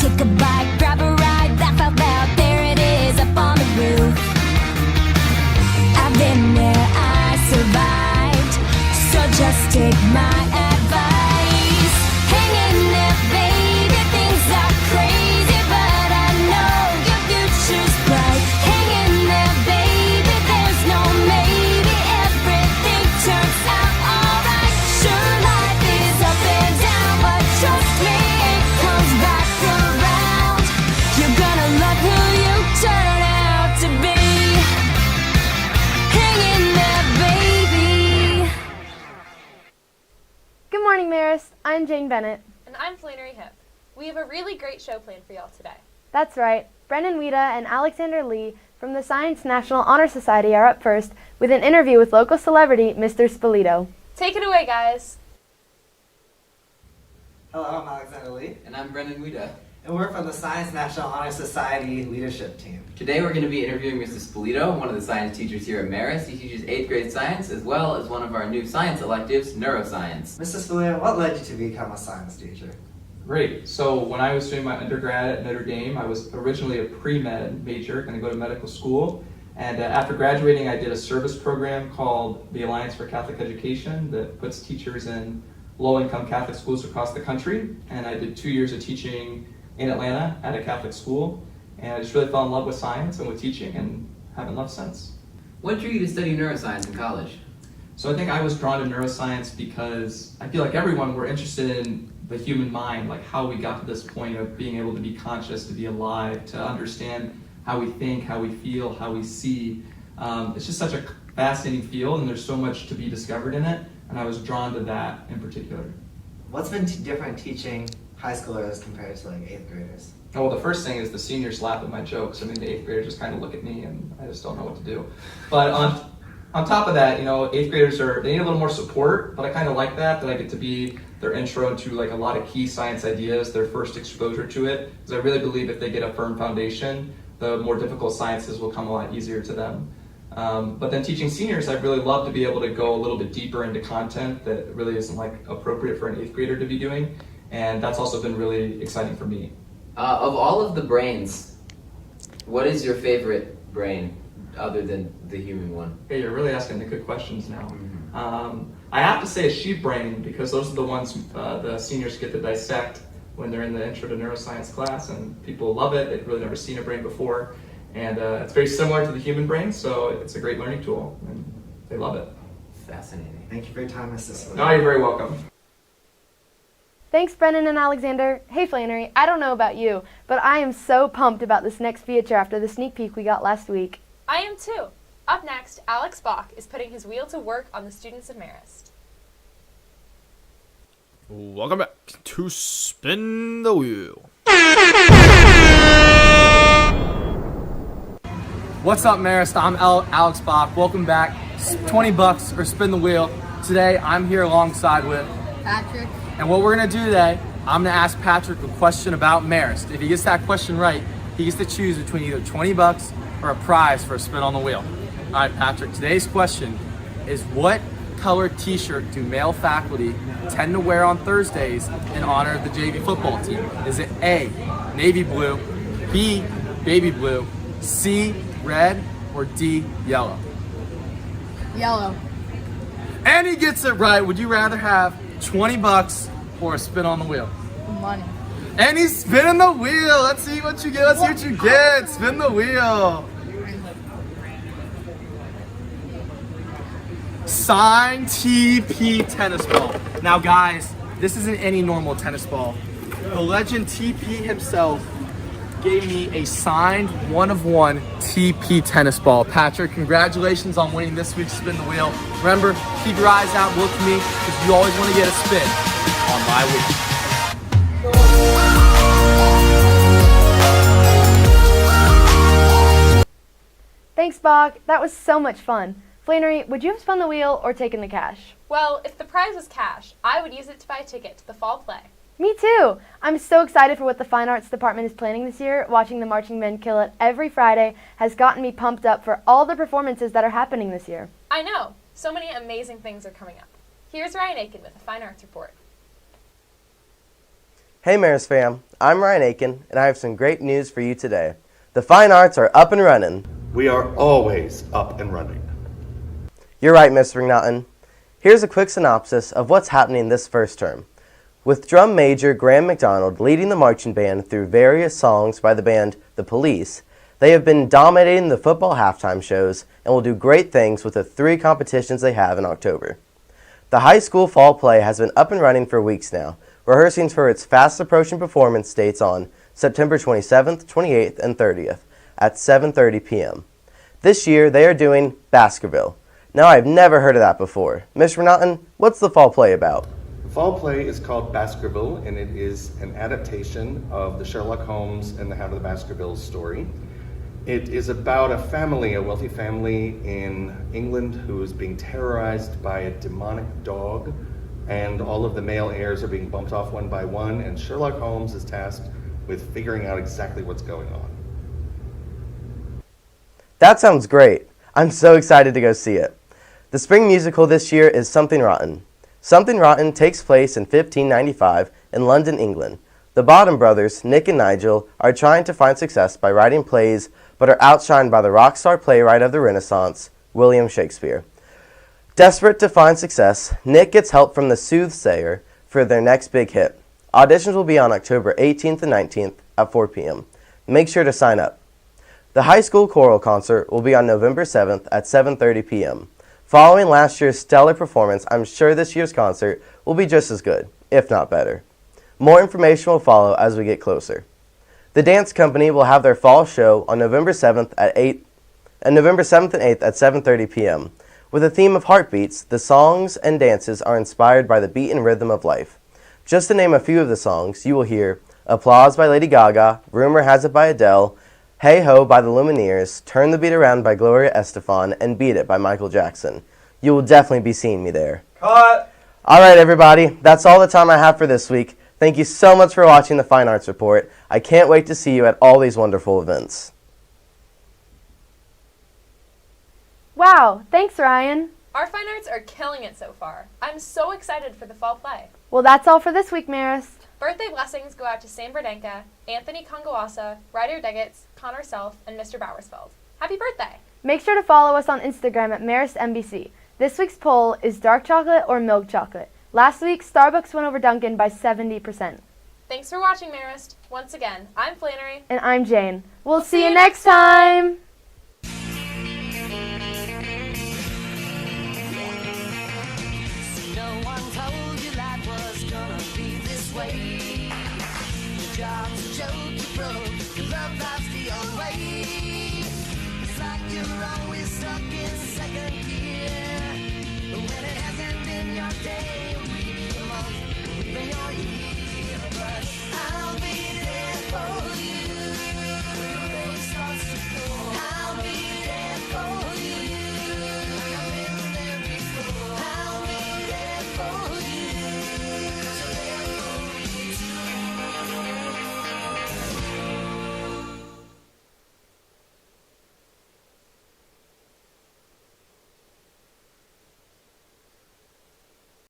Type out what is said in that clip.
Take a bite, grab a ride, laugh out loud. There it is, up on the roof. I've been there, I survived. So just take my advice. Hang in there, baby. Things are crazy, but I know your future's bright. Hang in there, baby. There's no maybe. Everything turns out alright. Sure, life is up and down, but trust me, it comes back around. You're gonna love who you turn out to be. Hang in there, baby. Good morning, Marist. I'm Jane Bennett. And I'm Flannery. We have a really great show planned for y'all today. That's right. Brennan and Alexander Lee from the Science National Honor Society are up first with an interview with local celebrity Mr. Spalitto. Take it away, guys. Hello, I'm Alexander Lee, And I'm Brennan, and we're from the Science National Honor Society leadership team. Today we're going to be interviewing Mr. Spalitto, one of the science teachers here at Marist. He teaches 8th grade science as well as one of our new science electives, neuroscience. Mr. Spalitto, what led you to become a science teacher? Great. So when I was doing my undergrad at Notre Dame, I was originally a pre-med major, going to go to medical school. And after graduating, I did a service program called the Alliance for Catholic Education that puts teachers in low-income Catholic schools across the country. And I did 2 years of teaching in Atlanta at a Catholic school. And I just really fell in love with science and with teaching and haven't left since. What drew you to study neuroscience in college? So I think I was drawn to neuroscience because I feel like everyone were interested in the human mind, like how we got to this point of being able to be conscious, to be alive, to understand how we think, how we feel, how we see. It's just such a fascinating field, and there's so much to be discovered in it, and I was drawn to that in particular. What's been different teaching high schoolers compared to like 8th graders? Oh, well, the first thing is the seniors laugh at my jokes. I mean, the 8th graders just kind of look at me, and I just don't know what to do. But on top of that, 8th graders they need a little more support, but I kind of like that I get to be their intro to like a lot of key science ideas, their first exposure to it, because I really believe if they get a firm foundation, the more difficult sciences will come a lot easier to them. But then teaching seniors, I'd really love to be able to go a little bit deeper into content that really isn't like appropriate for an 8th grader to be doing, and that's also been really exciting for me. Of all of the brains, what is your favorite brain other than the human one? Hey, you're really asking the good questions now. I have to say a sheep brain because those are the ones the seniors get to dissect when they're in the Intro to Neuroscience class, and people love it. They've really never seen a brain before, and it's very similar to the human brain, so it's a great learning tool, and they love it. Fascinating. Thank you for your time, Mr. Spalitto. No, you're very welcome. Thanks, Brennan and Alexander. Hey, Flannery, I don't know about you, but I am so pumped about this next feature after the sneak peek we got last week. I am too. Up next, Alex Bok is putting his wheel to work on the students of Marist. Welcome back to Spin the Wheel. What's up, Marist? I'm Alex Bok. Welcome back. $20 or Spin the Wheel. Today, I'm here alongside with Patrick. And what we're gonna do today, I'm gonna ask Patrick a question about Marist. If he gets that question right, he gets to choose between either $20 or a prize for a spin on the wheel. All right, Patrick, today's question is what color t-shirt do male faculty tend to wear on Thursdays in honor of the JV football team? Is it A, navy blue, B, baby blue, C, red, or D, yellow? Yellow. And he gets it right. Would you rather have $20 or a spin on the wheel? Money. And he's spinning the wheel. Let's see what you get. Let's see what you get. Spin the wheel. Signed TP tennis ball. Now, guys, this isn't any normal tennis ball. The legend TP himself gave me a signed 1-of-1 TP tennis ball. Patrick, congratulations on winning this week's Spin the Wheel. Remember, keep your eyes out, look at me, because you always want to get a spin on my wheel. Thanks, Bok. That was so much fun. Flannery, would you have spun the wheel or taken the cash? Well, if the prize was cash, I would use it to buy a ticket to the fall play. Me too. I'm so excited for what the Fine Arts Department is planning this year. Watching the marching men kill it every Friday has gotten me pumped up for all the performances that are happening this year. I know. So many amazing things are coming up. Here's Ryan Akin with a Fine Arts Report. Hey Marist fam, I'm Ryan Akin, and I have some great news for you today. The fine arts are up and running. We are always up and running. You're right, Mr. McNaughton. Here's a quick synopsis of what's happening this first term. With drum major Graham McDonald leading the marching band through various songs by the band The Police, they have been dominating the football halftime shows and will do great things with the 3 competitions they have in October. The high school fall play has been up and running for weeks now, rehearsing for its fast-approaching performance dates on September 27th, 28th, and 30th at 7:30 p.m. This year, they are doing Baskerville. Now, I've never heard of that before. Mr. Naughton, what's the fall play about? The fall play is called Baskerville, and it is an adaptation of the Sherlock Holmes and the Hound of the Baskervilles story. It is about a family, a wealthy family in England who is being terrorized by a demonic dog, and all of the male heirs are being bumped off one by one, and Sherlock Holmes is tasked with figuring out exactly what's going on. That sounds great. I'm so excited to go see it. The spring musical this year is Something Rotten. Something Rotten takes place in 1595 in London, England. The Bottom brothers, Nick and Nigel, are trying to find success by writing plays, but are outshined by the rock star playwright of the Renaissance, William Shakespeare. Desperate to find success, Nick gets help from the Soothsayer for their next big hit. Auditions will be on October 18th and 19th at 4 p.m. Make sure to sign up. The high school choral concert will be on November 7th at 7:30 p.m. Following last year's stellar performance, I'm sure this year's concert will be just as good, if not better. More information will follow as we get closer. The dance company will have their fall show on November 7th and 8th at 7:30 p.m. With a theme of heartbeats, the songs and dances are inspired by the beat and rhythm of life. Just to name a few of the songs, you will hear Applause by Lady Gaga, Rumor Has It by Adele, Hey Ho by the Lumineers, Turn the Beat Around by Gloria Estefan, and Beat It by Michael Jackson. You will definitely be seeing me there. Cut! Alright everybody, that's all the time I have for this week. Thank you so much for watching the Fine Arts Report. I can't wait to see you at all these wonderful events. Wow, thanks Ryan. Our fine arts are killing it so far. I'm so excited for the fall play. Well, that's all for this week, Marist. Birthday blessings go out to Sam Berdenka, Anthony Kongawasa, Ryder Deggets, Connor Self, and Mr. Bowersfeld. Happy birthday! Make sure to follow us on Instagram at MaristNBC. This week's poll is dark chocolate or milk chocolate. Last week, Starbucks went over Dunkin' by 70%. Thanks for watching, Marist. Once again, I'm Flannery. And I'm Jane. We'll see you next time! No one told you life was gonna be this way. Your job's a joke, you broke, your love life's the old way. It's like you're always stuck in second gear. But when it hasn't been your day,